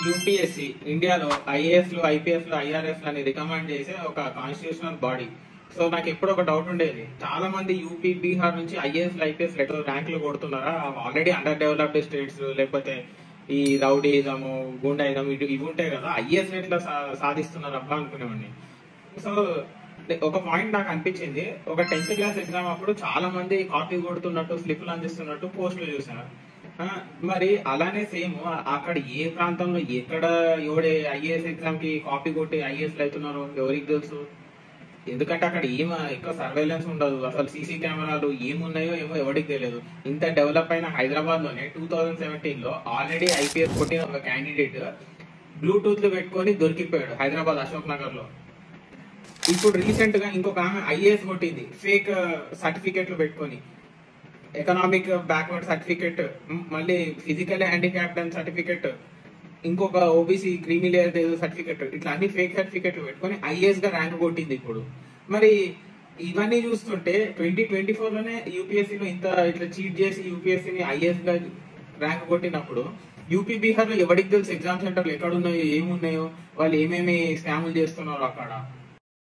UPSC ఇండియాలో ఐఏఎస్లు, ఐపీఎస్లు, ఐఆర్ఎస్లు అని రికమెండ్ చేసే ఒక కాన్స్టిట్యూషనల్ బాడీ. సో నాకు ఎప్పుడు ఒక డౌట్ ఉండేది, చాలా మంది యూపీ, బీహార్ నుంచి ఐఏఎస్లు, ఐపీఎస్ ఎటు ర్యాంకులు కొడుతున్నారా? ఆల్రెడీ అండర్ డెవలప్డ్ స్టేట్స్, లేకపోతే ఈ రౌడీజము, గుండాయిజం ఇవి ఉంటాయి కదా, ఐఏఎస్ ఎట్లా సాధిస్తున్నారు అబ్బా అనుకునేవాడిని. సో ఒక పాయింట్ నాకు అనిపించింది, ఒక 10th క్లాస్ ఎగ్జామ్ అప్పుడు చాలా మంది కాపీ కొడుతున్నట్టు, స్లిప్లు అందిస్తున్నట్టు పోస్టులు చూసాను. మరి అలానే సేమ్ అక్కడ ఏ ప్రాంతంలో ఎక్కడ ఎవడే ఐఏఎస్ ఎగ్జామ్ కి కాపీ కొట్టి ఐఏఎస్ అవుతున్నారు ఎవరికి తెలుసు? ఎందుకంటే అక్కడ ఎక్కువ సర్వేలెన్స్ ఉండదు, అసలు సీసీ కెమెరాలు ఏమున్నాయో ఏమో ఎవరికి తెలియదు. ఇంత డెవలప్ అయిన హైదరాబాద్ లోనే 2017 లో ఆల్రెడీ ఐపీఎస్ కొట్టిన ఒక క్యాండిడేట్ బ్లూటూత్ లు పెట్టుకొని దొరికిపోయాడు హైదరాబాద్ అశోక్ నగర్ లో. ఇప్పుడు రీసెంట్ గా ఇంకొక ఆమె ఐఏఎస్ కొట్టింది ఫేక్ సర్టిఫికెట్లు పెట్టుకొని, ఎకనామిక్ బ్యాక్వర్డ్ సర్టిఫికెట్, మళ్ళీ ఫిజికల్ హ్యాండిక్యాప్డ్ అని సర్టిఫికెట్, ఇంకొక ఓబీసీ క్రీమీ లేయర్ సర్టిఫికెట్, ఇట్లా అన్ని ఫేక్ సర్టిఫికెట్లు పెట్టుకొని ఐఏఎస్ గా ర్యాంక్ కొట్టింది ఇప్పుడు. మరి ఇవన్నీ చూస్తుంటే 2024 లోనే యూపీఎస్సీలో ఇట్లా చీట్ చేసి యూపీఎస్సీని ఐఏఎస్ గా ర్యాంక్ కొట్టినప్పుడు యూపీ, బీహార్ లో ఎవరికి తెలుసు ఎగ్జామ్ సెంటర్లు ఎక్కడ ఉన్నాయో, ఏమున్నాయో, వాళ్ళు ఏమేమి స్కాములు చేస్తున్నారో అక్కడ.